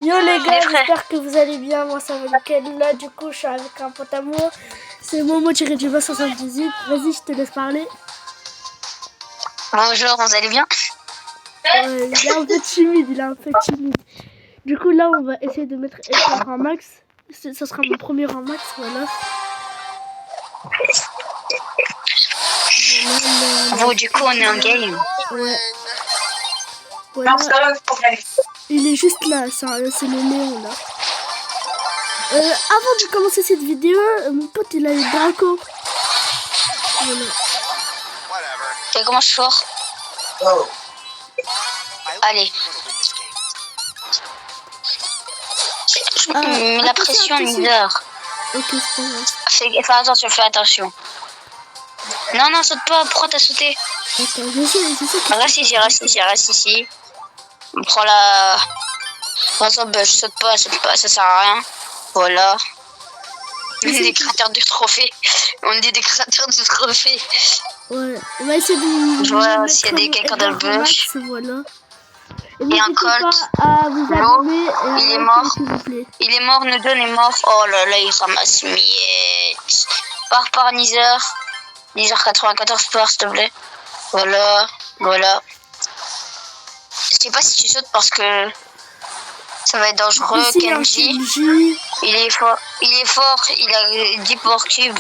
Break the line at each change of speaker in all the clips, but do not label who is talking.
Yo les gars, j'espère que vous allez bien. Moi ça va nickel. Là du coup je suis avec un pote à moi. C'est Momo-du-bas78. Vas-y, je te laisse parler.
Bonjour, vous allez bien?
Il est un peu timide, Du coup là on va essayer de mettre Edgar en max. Ça sera mon premier en max, voilà.
Bon, du coup on est en game.
Ouais. Voilà. Il est juste là, c'est le néon là. Avant de commencer cette vidéo, mon pote il a eu Draco. Voilà.
Tu commences fort. Allez. Mets la pression, Nidor.
Ok, c'est pas grave.
Fais attention. Non, saute pas, pourquoi t'as sauté?
Attends, je sais.
Reste ici. On prend la... Par exemple, je saute pas, ça sert à rien. Voilà. On est des créateurs de trophées.
Ouais, on va essayer de...
Je vois s'il y a quelqu'un dans le bush.
Voilà.
Et un colt. Il est mort. Il est mort, nous donne est mort. Oh là là, il ramasse miettes. Par Nizar. Nizar 94 par, s'il te plaît. Voilà. Je sais pas si tu sautes parce que ça va être dangereux. Kenji. Il est fort. Il a 10 power cubes.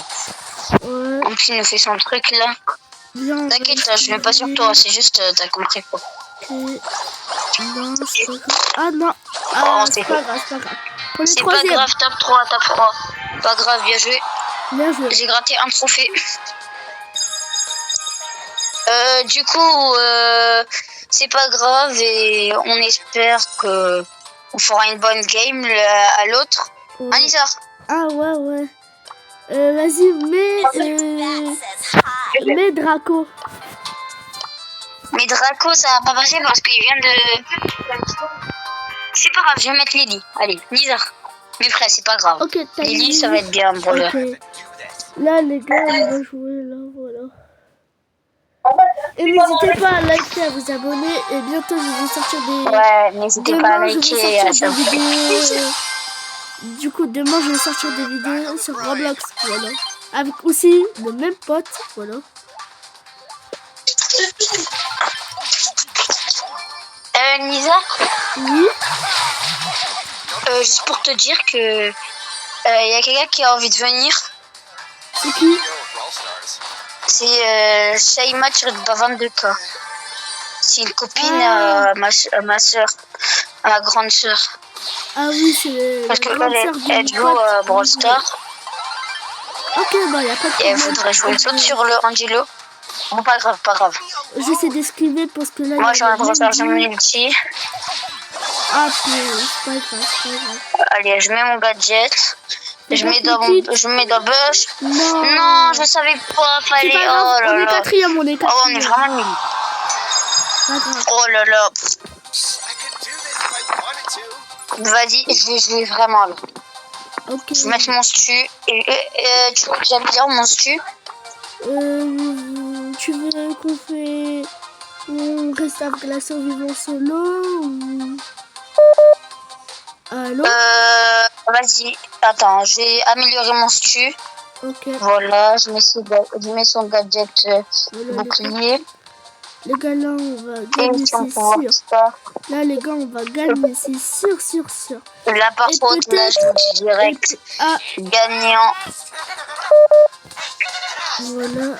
Ouais.
En plus, il nous fait son truc là. T'inquiète, je viens pas sur toi, c'est juste, t'as compris quoi.
Okay. Non, c'est pas grave. Ah non. Ah, c'est pas grave.
C'est pas grave, top 3. Pas grave, bien joué. J'ai gratté un trophée. Du coup, c'est pas grave et on espère que on fera une bonne game à l'autre.
Ouais.
Anissa.
Ah ouais. Vas-y, mets Draco.
Mais Draco, ça va pas passer parce qu'il vient de... C'est pas grave, je vais mettre Lily. Allez, Nizar. Mais frère, c'est pas grave.
Okay,
Lily, ça va être bien pour le...
Là, les gars, on va jouer là, voilà. Et n'hésitez pas à liker, à vous abonner. Et bientôt, je vais sortir des...
Ouais, n'hésitez pas à liker et à
vidéos. Du coup, demain, je vais sortir des vidéos sur Roblox, voilà. Avec aussi le même pote, voilà.
Nisa.
Oui.
Juste pour te dire que il y a quelqu'un qui a envie de venir.
C'est qui?
C'est Shaima Turkba 22K. C'est une copine à ma soeur, à ma grande soeur.
Ah oui, c'est
parce que elle joue à Brawl Stars.
Ok, bah y a pas de problème.
Et elle voudrait jouer tout sur le Angelo. Bon, pas grave.
J'essaie d'esquiver parce que là...
Moi, j'ai un recharge multi.
Ah, c'est pas grave.
Allez, je mets mon gadget. Je mets dans le bush. Non, je savais pas, fallait... Oh là là.
On est quatrième.
Oh, on est vraiment nuls. Oh là là. Vas-y, je vais jouer vraiment là.
Okay.
Je vais mettre mon stu. Tu crois que j'aime bien mon stu?
Tu veux qu'on fait... On reste avec la survivance solo ou... Allô?
Vas-y. Attends, je vais améliorer mon stu.
Ok.
Voilà, je mets son gadget bouclier.
Les gars, là, on va gagner, c'est sûr. Là, les gars, on va gagner, c'est sûr.
Là, par contre, là, je vous dis direct, gagnant.
Voilà.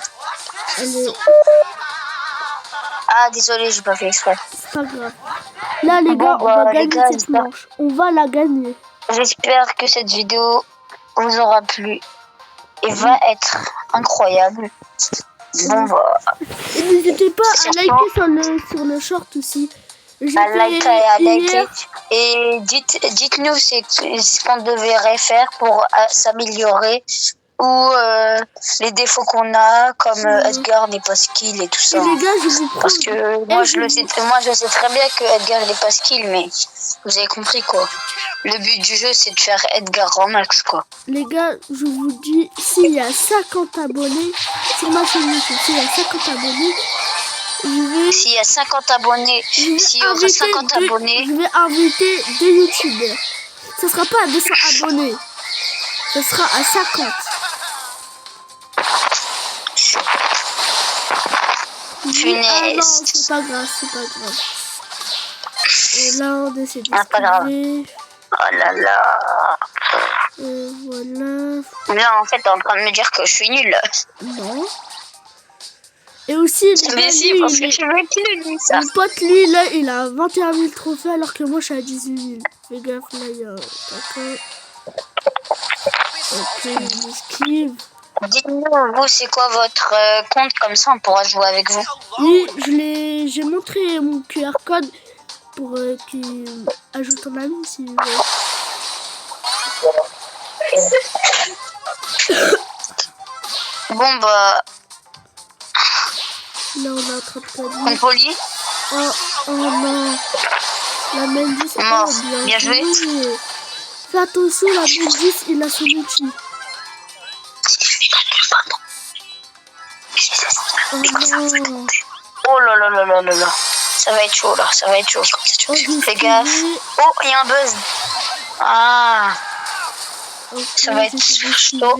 Allez.
Ah, désolé, j'ai pas fait exprès.
C'est pas grave. Là, les gars, on va gagner cette manche. On va la gagner.
J'espère que cette vidéo vous aura plu et va être incroyable. Bon, voilà.
Et n'hésitez pas à liker sur le short aussi.
À liker. Et dites-nous ce qu'on devrait faire pour s'améliorer ou les défauts qu'on a, comme Edgar n'est pas skill et tout ça.
Et les gars, je vous
parce que moi je sais très bien que Edgar n'est pas skill, mais vous avez compris quoi. Le but du jeu c'est de faire Edgar en max quoi.
Les gars, je vous dis, s'il y a 50 abonnés sur ma chaîne YouTube, s'il y a 50 abonnés,
S'il y a 50 abonnés, s'il y aura 50 abonnés,
je vais inviter 2 youtubeurs. Ce sera pas à 200 abonnés. Ce sera à 50.
Funeste.
Ah non, c'est pas grave, c'est pas grave. Et là, on essaie de
pas grave. Oh là là.
Voilà.
Là, en fait, t'es en train de me dire que je suis nulle.
Non. Et aussi,
Mais si, parce que je veux plus dire ça.
mon pote, lui, là, il a 21 000 trophées alors que moi, je suis à 18 000. Fais gaffe, là, il y a... D'accord. Ok, on esquive.
Dites-nous, vous, c'est quoi votre compte, comme ça, on pourra jouer avec vous.
Oui, j'ai montré mon QR code pour qu'il ajoute ton ami, si vous voulez.
Bon, bah...
Là, on est en train de
On
gagner.
polie.
Oh non. La Mendy, c'est
Mort.
pas
Bien joué.
Fais attention, la Mendy, il a son outil. Oh non.
Oh là là là là là là. Ça va être chaud, là. Ça va être chaud. Fais gaffe. Oh, il y a un buzz. Ah.
Okay,
ça va être chaud.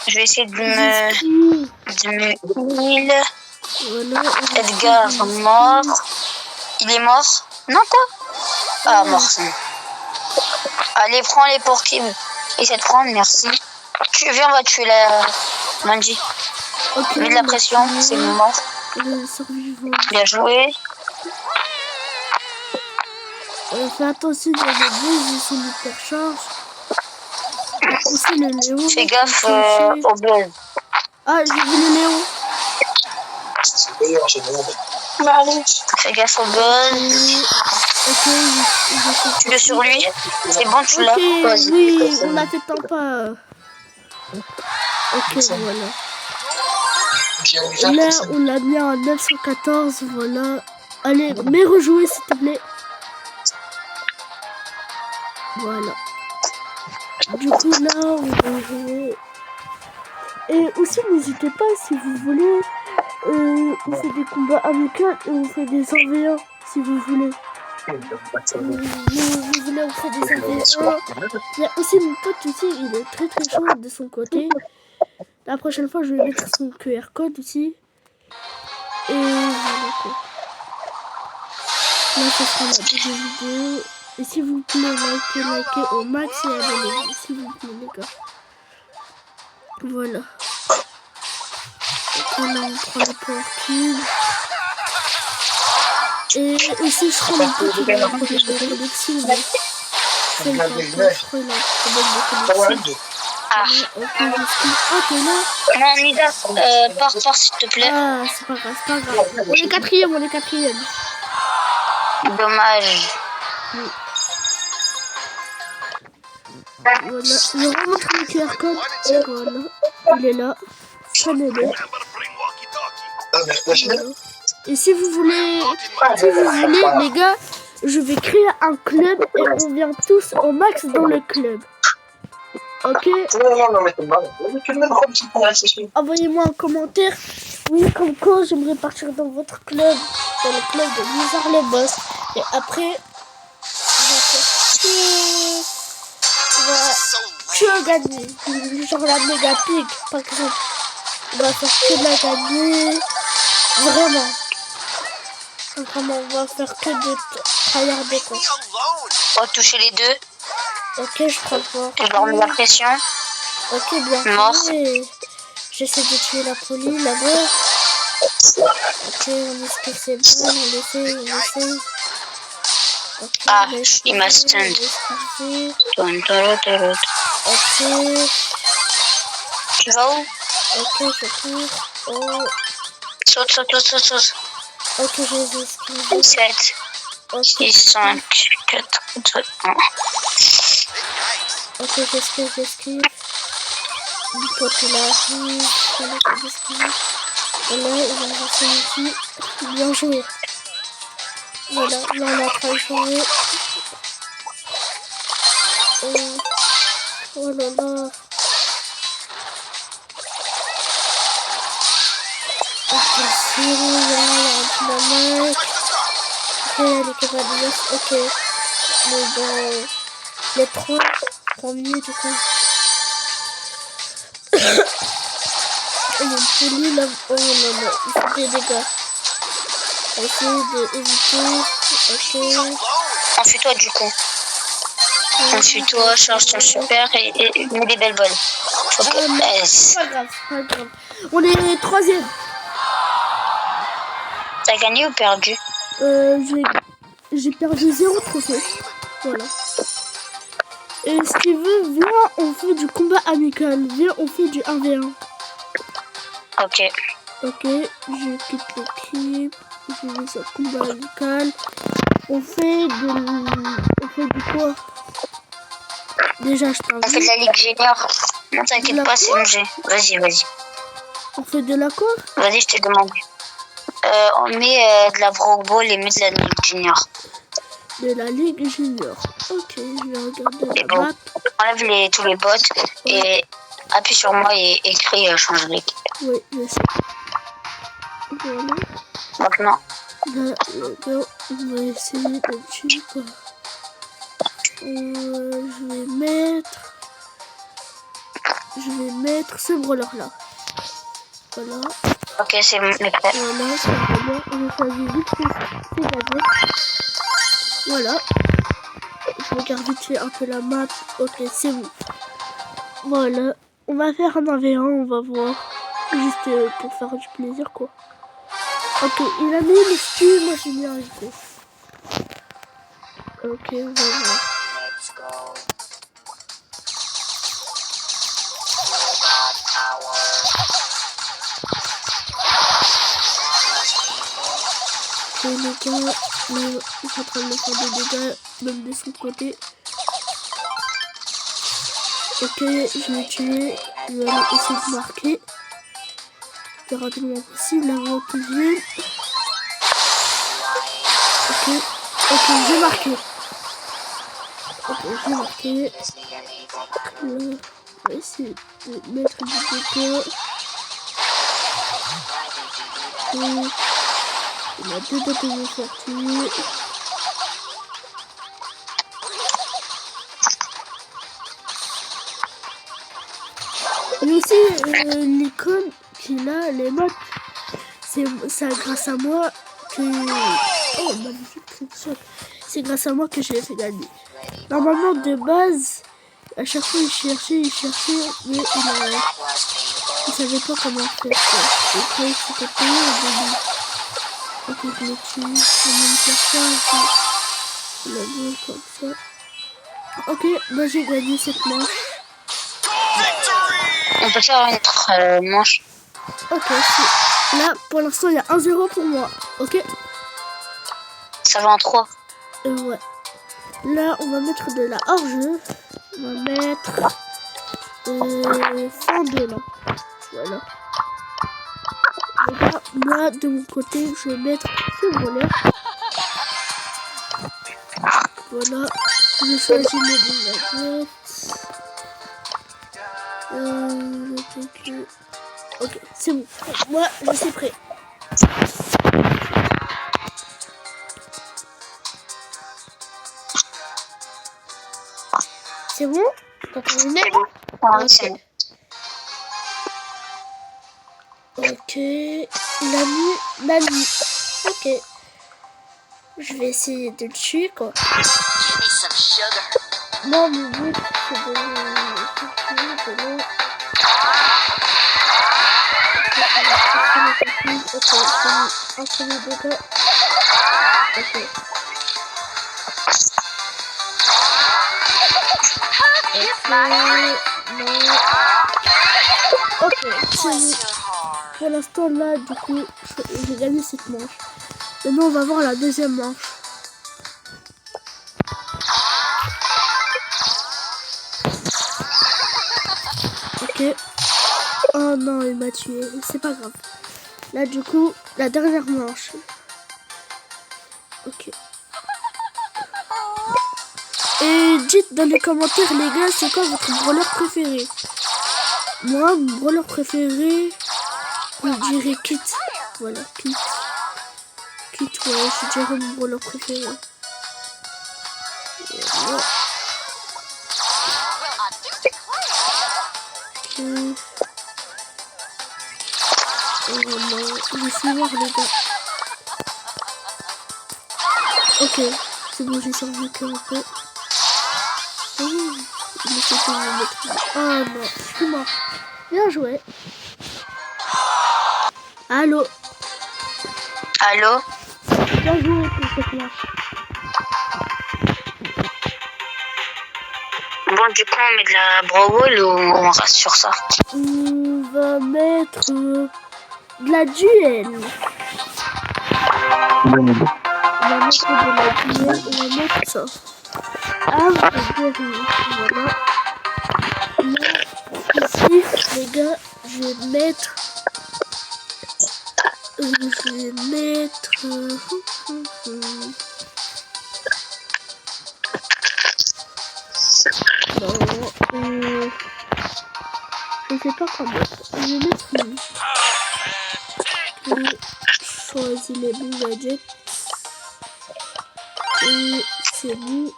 Je vais essayer de me heal.
Voilà,
Edgar mort. Il est mort? Non, quoi? Ah, mort. Allez, prends les porkies. Essaie de prendre, merci. Viens, on va tuer la Mandy.
Okay,
mets de la pression, c'est mort. Bien joué.
Fais attention, il y a des buzz, ils sont hypercharge. Aussi le Léon.
Fais gaffe au buzz.
Ah, j'ai vu le Léon.
Fais gaffe au buzz.
Ok,
tue-le sur lui. C'est bon, tu l'as.
Oui, on a fait tant pas. Ok, voilà. Là, on l'a mis à 914, voilà. Allez, mais rejouer s'il te plaît. Voilà. Du coup, là, on va jouer. Et aussi, n'hésitez pas si vous voulez. On fait des combats amicaux et on fait des 1v1 si vous voulez. Vous voulez, on fait des 1v1. Il y a aussi mon pote aussi, il est très très chaud de son côté. La prochaine fois, je vais mettre son QR code aussi. Et voilà quoi. Là, ce sera la deuxième vidéo. Et s'il vous plaît, likez au max et abonnez-vous, s'il vous plaît, les gars. Voilà. Donc là, on prend le power cube. Et aussi, je crois mon pote, il a un problème de connexion. C'est le temps, je crois, il a un problème de connexion.
Ah.
Oh, t'es là?
Non, Nida, pars s'il te plaît.
Ah, c'est pas grave, c'est pas grave. On est quatrième, on est quatrième.
Dommage.
Voilà, je remontre le QR code. Voilà, il est là. Prenez-le. Voilà. Et si vous voulez, les gars, je vais créer un club et on vient tous au max dans le club. Ok? Envoyez-moi un commentaire. Oui, comme quoi j'aimerais partir dans votre club, dans le club de Blizzard les Boss. Et après, on va que gagner. Genre la méga pig, par exemple. On va faire que de la gagner. Vraiment. Vraiment, on va faire que de tryharder quoi.
On va toucher les deux.
Ok, je prends fort.
Je leur mets la pression.
Ok, bien
mort.
J'essaie de tuer la police là-bas. Ok, on espère que c'est bon, on essaie. Okay,
ah, il m'a stun.
Ok.
Tu vas où?
Ok, je cours. Oh.
Saute.
Ok, j'ai esquivé.
7,
Okay.
6, 5, 4, 3, 1.
Ok, j'esquive. Du côté là, j'esquive. Et là, il va avancer ici. Bien joué. Voilà, là on a travaillé. Oh là là. Ok, c'est bon, il y a un Maman. Ok, les cavaliers. Ok. Mais dans les 3 minutes, du coup. Il y a une poulie là. Oh non, non. Il faut des dégâts. On va essayer d'éviter. Ok.
Enfuis-toi du coup. Enfuis-toi, charge ton super et mets des belles balles. Ok,
c'est pas grave, c'est pas grave. On est 3e.
T'as gagné ou perdu?
J'ai perdu 0 trophée. Voilà. Et si tu veux, viens, on fait du combat amical. Viens, on fait du 1v1.
Ok.
Ok, je quitte l'équipe. Je vais sur combat amical. On fait du quoi? Déjà, je t'invite.
On fait de la Ligue Junior. Non, t'inquiète pas, c'est MG. Vas-y, vas-y.
On fait de la quoi?
Vas-y, je te demande. On met de la Brawl Ball et met de la Ligue Junior.
De la Ligue Junior. Ok, je vais regarder la map.
Enlève tous les bots et appuie sur moi et écris changer l'équipe.
Oui, je sais. Voilà.
Maintenant.
Là, on va essayer de tuer quoi. Je vais mettre ce brawler là. Voilà.
Ok, c'est bon, mais prêt.
Voilà, c'est bon. On va choisir vite c'est gagné. Voilà. Je regarde vite fait un peu la map. Ok, c'est bon. Voilà. On va faire un 1v1, on va voir. Juste pour faire du plaisir quoi. Ok, il a mis le stu, moi j'ai mis un rico. Ok, on va voir. Ok les gars, là, je suis en train de me faire des dégâts, même de son côté. Ok, je l'ai tué, je vais aller essayer de marquer. Le plus rapidement possible avant qu'il vienne. Ok, j'ai marqué. Ok, j'ai marqué. Là, on va essayer de mettre du dégât. Il a 2 doigts de me faire tuer. Mais aussi, l'icône qu'il a, les modes, c'est grâce à moi que... Oh, magnifique trickshot. C'est grâce à moi que je l'ai fait gagner. Normalement, de base, à chaque fois, il cherchait, mais il savait pas comment faire ça. Et quand il s'était payé au début. Ok, je l'ai tué. On va me faire ça. Je la vois comme ça. Ok, moi j'ai gagné cette manche.
On peut faire une autre manche.
Ok, là pour l'instant il y a 1-0 pour moi. Ok.
Ça va en 3.
Ouais. Là on va mettre de la hors-jeu. On va mettre fin 2 là. Voilà. Et là, moi de mon côté je vais mettre ce volet. Voilà. Je choisis mes nuggets. Ok, c'est bon. Moi, je suis prêt. C'est bon? T'as terminé?
C'est bon.
Ok. La nuit. Ok. Je vais essayer de le tuer, quoi. Non, mon but, c'est de l'eau. Ok, c'est un premier dégât. Ok. Ok, c'est bon. Pour l'instant, là, du coup, j'ai gagné cette manche. Maintenant, on va voir la deuxième manche. Ok. Oh non, il m'a tué. C'est pas grave. Là, du coup, la dernière manche. Ok. Et dites dans les commentaires, les gars, c'est quoi votre brawler préféré? Moi, mon brawler préféré, je dirais Kit. Voilà, Kit. Kit, ouais, je dirais mon brawler préféré. Voilà. Laissez voir les gars. Ok, c'est bon, j'ai survécu un peu. Oh, il me fait me mettre. Oh non, je suis mort. Bien joué. Allô.
Allô?
Bien joué pour cette manche.
Bon, du coup, on met de la Brawl ou on reste sur ça?
On va mettre de la duel. On va mettre de la duel. On va mettre ça. Ah, voilà. Là, ici, les gars, je vais mettre. Non, je sais pas quoi mettre. Je vais mettre lui. Et choisis les bons gadgets. Et c'est bon.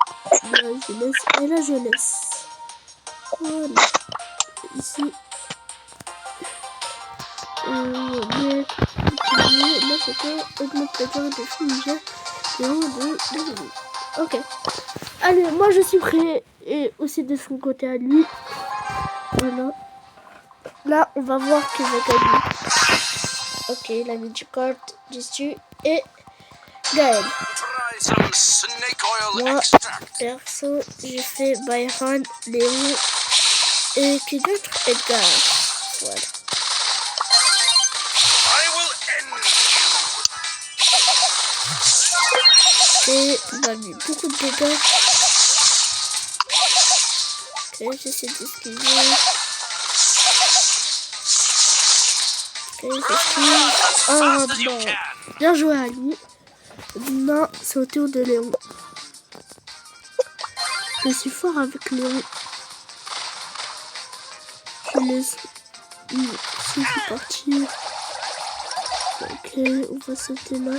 La jeunesse et la jeunesse. Voilà. Ici. On va mettre. Là, c'était augmentateur de fumigène. Et on de. Ok. Allez, moi je suis prêt. Et aussi de son côté à lui. Voilà. Là, on va voir qui va gagner. Ok, il a mis du code dessus. Et Gaël. Moi, perso, j'ai fait Byron, Léon et qui d'autre? Edgar. Voilà. Et il a mis beaucoup de dégâts. Ok, j'essaie d'esquiver. Ok, j'esquive. Oh non. Bien joué à lui. Non, c'est au tour de Léon. Je suis fort avec Léon. Je laisse. Si je partir. Ok, on va sauter là.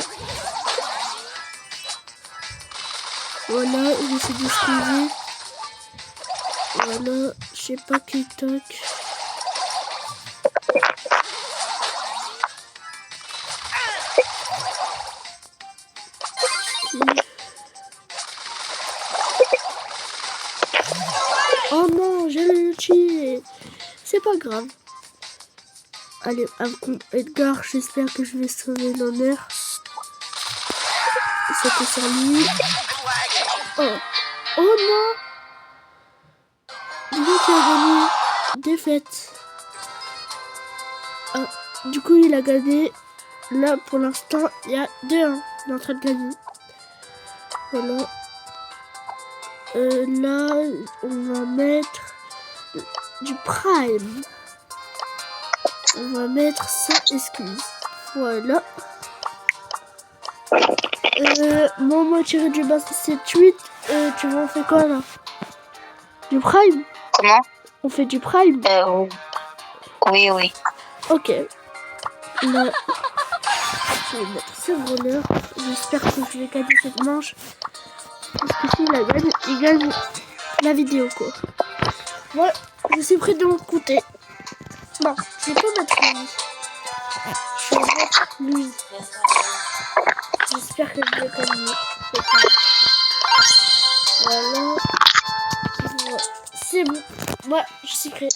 Voilà, j'essaie d'esquiver. Voilà, je sais pas qui toque. Oh non, j'ai le tué. C'est pas grave. Allez, avec Edgar, j'espère que je vais sauver l'honneur. C'était sur lui. Oh. Oh non. Du coup, qui a gagné. Défaite. Ah, du coup, il a gagné. Là, pour l'instant, il y a 2-1. Il est en train de gagner. Voilà. Là, on va mettre du prime. On va mettre ça, excuse. Voilà. Moi, on m'a tiré du bas 7-8. Tu vas en faire quoi là? Du prime?
Comment?
On fait du prime?
Oui, oui.
Ok. Là, je vais mettre ce voleur. J'espère que je vais gagner cette manche. Parce que s'il la gagne, il gagne la vidéo quoi. Moi, je suis prêt de mon côté. Non, je vais pas mettre lui. Je vais mettre lui. J'espère que je vais gagner. Voilà. C'est bon. Moi, je suis prêt.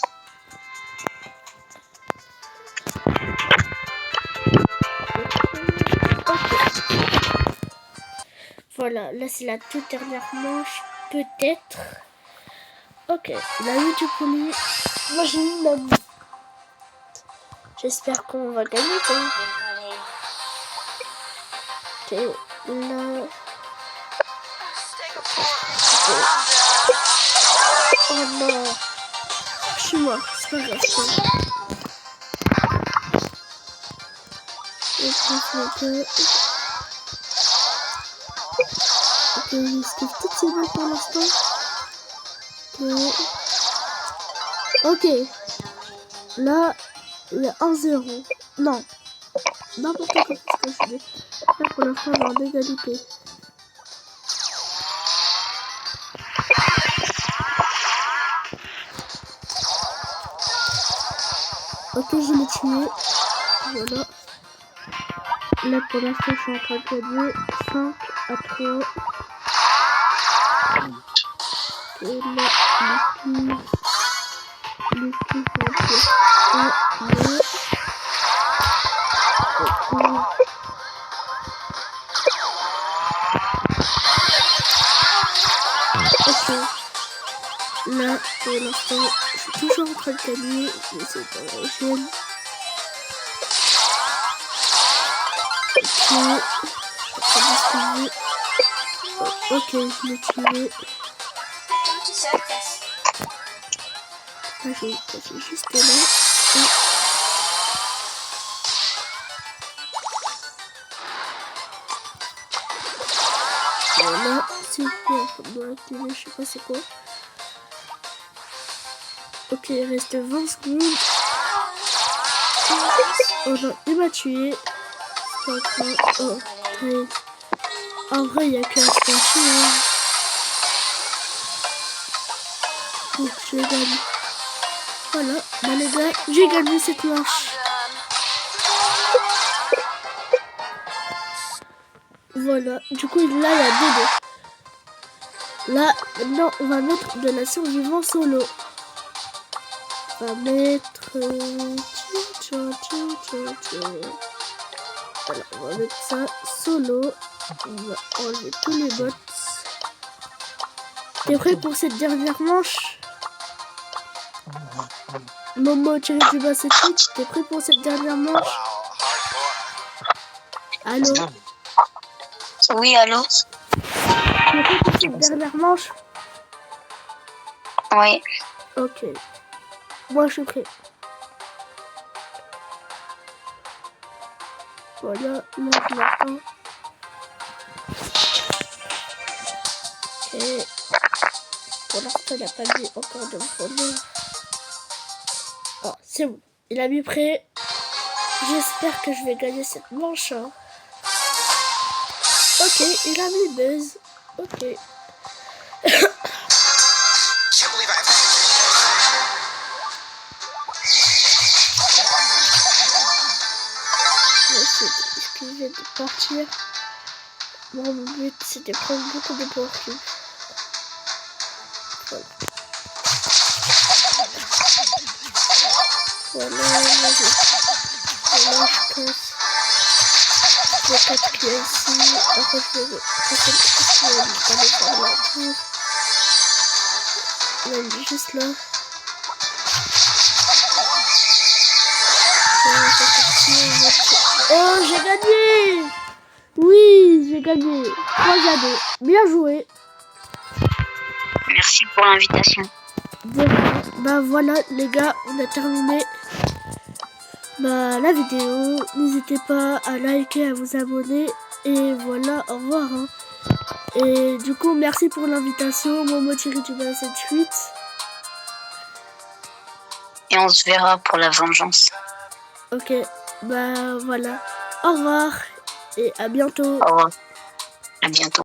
Voilà, là c'est la toute dernière manche, peut-être. Ok, il a eu du premier. Moi j'ai mis la boue. J'espère qu'on va gagner quand même. Ok, là. Oh non. Je suis mort, c'est pas grave. Ok, j'esquive toutes ces balles pour l'instant. Ok. Là, il y a 1-0. Non. N'importe quoi ce que je dis. Là, pour l'instant, on est en égalité. Ok, je l'ai tué. Voilà. Là, pour l'instant, je suis en train de gagner 5 à 3. Et là, les skis sont un, 2. Ok. Là, pour l'instant, je suis toujours en train de gagner. J'essaie de l'enchaîner. Ok, je l'ai tué. Là, je vais passer juste là. Voilà, super. Bon, activer, je sais pas c'est quoi. Ok, il reste 20 secondes. Oh non, il m'a tué. Oh, ouais. En vrai, il n'y a qu'un statut. Pour que je gagne. Voilà, bah les gars, j'ai gagné cette manche. Voilà, du coup, là, il y a 2-2. Là, maintenant, on va mettre de la survivant solo. On va mettre... Voilà, on va mettre ça solo. On va enlever tous les bots. T'es prêt pour cette dernière manche? Momo tiré du bas, c'est tout. T'es prêt pour cette dernière manche? Allô?
Oui, allô?
T'es prêt pour cette dernière manche?
Oui.
Ok. Moi, je suis prêt. Voilà, là, je l'attends. Ok. Pour l'instant, il n'a pas mis encore de problème. Oh, c'est bon. Il a mis prêt. J'espère que je vais gagner cette manche. Hein. Ok, il a mis buzz. Ok. Excusez de partir. Bon, mon but c'est de prendre beaucoup de points. Voilà. Voilà, là, je casse. Je vais 4 clés ici. Après, je vais passer le petit aller faire la tour. Là, il est juste là. Oh, j'ai gagné! Oui, j'ai gagné. 3-2. Bien joué.
Merci pour l'invitation.
Bah voilà les gars, on a terminé la vidéo. N'hésitez pas à liker, à vous abonner. Et voilà, au revoir. Hein. Et du coup, merci pour l'invitation. Momo tiré du bas 7-8.
Et on se verra pour la vengeance.
Ok, bah voilà. Au revoir et à bientôt.
Au revoir. À bientôt.